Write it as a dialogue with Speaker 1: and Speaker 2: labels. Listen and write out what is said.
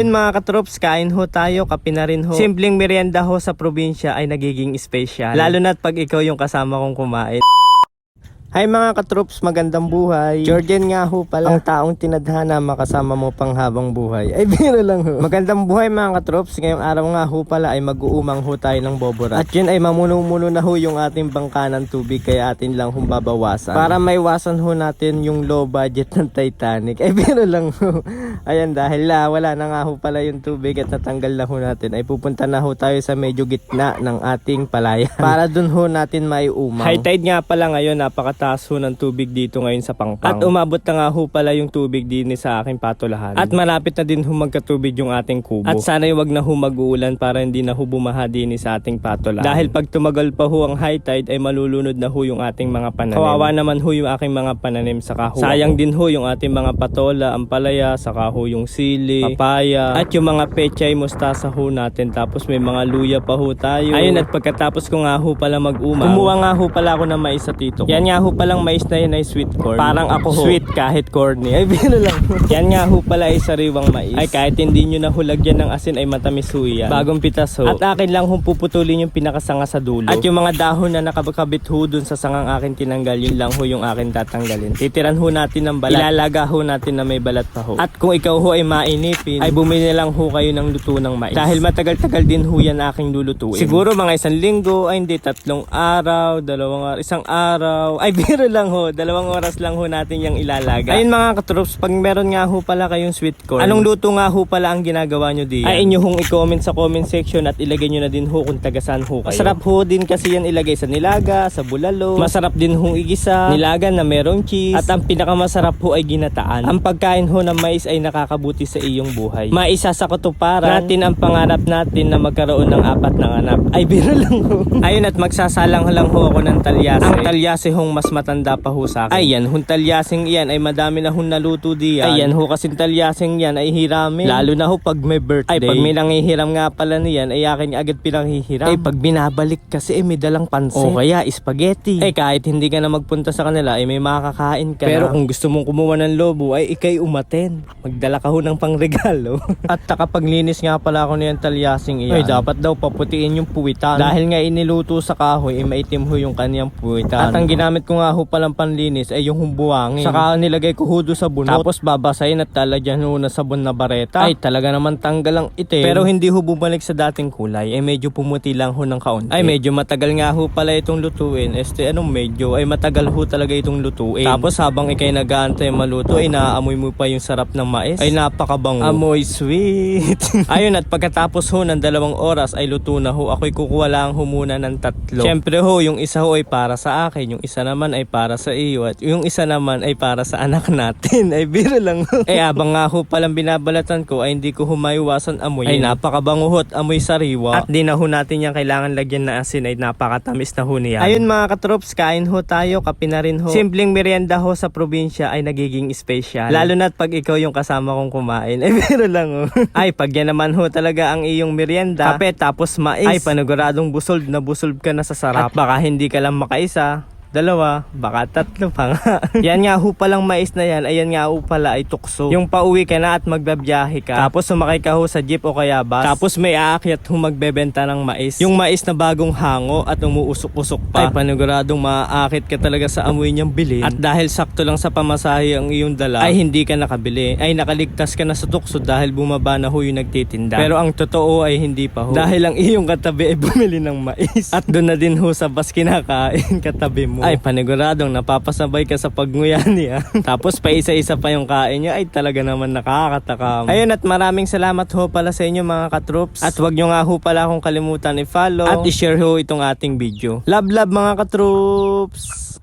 Speaker 1: Yun mga katrops, kain ho tayo, kape na rin ho. Simpleng merienda ho sa probinsya ay nagiging special. Lalo na't pag ikaw yung kasama kong kumain. Hi mga katrops, magandang buhay. Jordan nga ho pala, ang taong tinadhana makasama mo pang habang buhay. Ay biro lang ho. Magandang buhay mga katrops, ngayong araw nga ho pala ay mag-uumang ho tayo ng boborat. At yun ay mamuno-muno na ho yung ating bangka ng tubig, kaya atin lang hong babawasan. Para maiwasan ho natin yung low budget ng Titanic. Ay biro lang ho. Ayan, dahil wala na nga ho pala yung tubig at natanggal na ho natin, ay pupunta na ho tayo sa medyo gitna ng ating palayan. Para dun ho natin maiumang. High tide nga pala ngayon, napakataas ho ng tubig dito ngayon sa Pangpang. At umabot na nga ho pala yung tubig din sa aking patulahan. At malapit na din ho magkatubig yung ating kubo. At sana'y wag na ho mag-uulan para hindi na ho bumaha din sa ating patulahan. Dahil pag tumagal pa ho ang high tide ay malulunod na ho yung ating mga pananim. Kawawa naman ho yung aking mga pananim sa kaho. Sayang din ho yung ating mga patola, ampalaya, saka ho yung sili, papaya, at yung mga pechay, mustasa ho natin. Tapos may mga luya pa ho tayo. Ayun, at pagkatapos ko nga ho pala mag-umaw, kumuha nga ho pala ako ng mais sa tito. Yan nga ho palang mais na yun ay sweet corn. Parang ako ho, sweet kahit corny. Ay bino lang. Yan nga ho pala ay sariwang mais. Ay kahit hindi nyo na hulagyan ng asin ay matamis ho yan. Bagong pitas ho. At akin lang ho puputulin yung pinakasanga sa dulo. At yung mga dahon na nakabit ho dun sa sangang akin tinanggal, yun lang ho yung akin tatanggalin. Titiran ho natin ng balat. Ilalaga ho natin na may balat pa ho. At kung ikaw ho ay mainipin, ay bumili lang ho kayo ng luto ng mais. Dahil matagal-tagal din ho yan aking lulutuin. Siguro mga 1 linggo, ay hindi, 3 araw, 2 araw, 1 araw. Ay biro lang ho, 2 oras lang ho natin yung ilalaga. Ayun mga katrops, pag meron nga ho pala kayong sweet corn, anong luto nga ho pala ang ginagawa nyo diyan? Ay inyo hong i-comment sa comment section at ilagay nyo na din ho kung tagasan ho kayo. Masarap ho din kasi yan ilagay sa nilaga, sa bulalo. Masarap din hong igisa, nilaga na merong cheese. At ang pinakamasarap ho ay ginataan. Ang pagkain ho ng mais ay nakakabuti sa iyong buhay. Maisa sa katuparan natin ang pangarap natin na magkaroon ng 4 na anak. Ay biro lang ho. Ayun, at magsasalang lang ho ako ng talyase. Ang talyase hong mas matanda pa ho sa akin. Ayan, hong talyaseng iyan ay madami na hong naluto diyan. Ayan ho, kasing talyaseng yan ay hiramin. Lalo na ho pag may birthday. Ay pag may nangihiram nga pala niyan ay akin agad pinanghihiram. Ay pag binabalik kasi ay may dalang pansit. O kaya spaghetti. Ay kahit hindi ka na magpunta sa kanila ay may makakain ka. Pero kung gusto mong kumuha ng lobo ay ikay umaten. Magdala ka ho ng pangregalo. At nakapaglinis nga pala ako niyan talyaseng iyan. Ay dapat daw paputiin yung puwitan. Dahil nga iniluto sa kahoy ay maitim ho yung kaniyang puwitan. At ang ginamit ko nga ho palang panlinis ay yung humbuangin. Saka nilagay ko ho sa bunot. Tapos babasahin at talagyan ho na sabon na bareta. Ay talaga naman tanggal ang itim. Pero hindi ho bumalik sa dating kulay. Ay medyo pumuti lang ho ng kaunti. Ay medyo matagal nga ho pala itong lutuin. Medyo ay matagal ho talaga itong lutuin. Tapos habang ikay nag-aantay maluto ay naaamoy mo pa yung sarap ng mais. Ay napakabango. Amoy sweet. Ayun, at pagkatapos ho ng 2 oras ay luto na ho. Ako'y kukuha lang ho muna ng 3. Syempre ho, yung isa ho ay para sa akin. Yung isa naman ay para sa iyo. At yung isa naman ay para sa anak natin. Ay biro lang ho. Eh abang nga ho palang binabalatan ko ay hindi ko humaiwasan amoy. Ay napakabango ho at amoy sariwa. At di na ho natin yung kailangan lagyan na asin, ay napakatamis na ho niya. Ayun mga katrops, kain ho tayo, kape na rin ho. Simpleng merienda ho sa probinsya ay nagiging special. Lalo na't pag ikaw yung kasama kong kumain. Ay biro lang ho. Ay pag yan naman ho talaga ang iyong merienda, kape tapos mais, ay paniguradong busog ka na sa sarap. At baka hindi ka lang makaisa, 2, baka 3 pa nga. Yan nga ho palang mais na yan, ayan nga ho pala ay tukso. Yung pauwi ka na at magbabiyahe ka, tapos sumakay ka ho sa jeep o kaya bus, tapos may aakyat ho magbebenta ng mais. Yung mais na bagong hango at umuusok-usok pa, ay paniguradong maaakit ka talaga sa amoy niyang bilhin. At dahil sakto lang sa pamasahe ang iyong dala, ay hindi ka nakabili. Ay nakaligtas ka na sa tukso dahil bumaba na ho yung nagtitinda. Pero ang totoo ay hindi pa ho. Dahil ang iyong katabi ay bumili ng mais. At doon na din ho sa bus kinakain katabi mo. Ay paniguradong napapasabay ka sa pagnguya niya. Tapos pa isa-isa pa yung kain niya, ay talaga naman nakakatakam. Ayun, at maraming salamat ho pala sa inyo mga katroops. At wag nyo nga ho pala akong kalimutan i-follow at i-share ho itong ating video. Love mga katroops!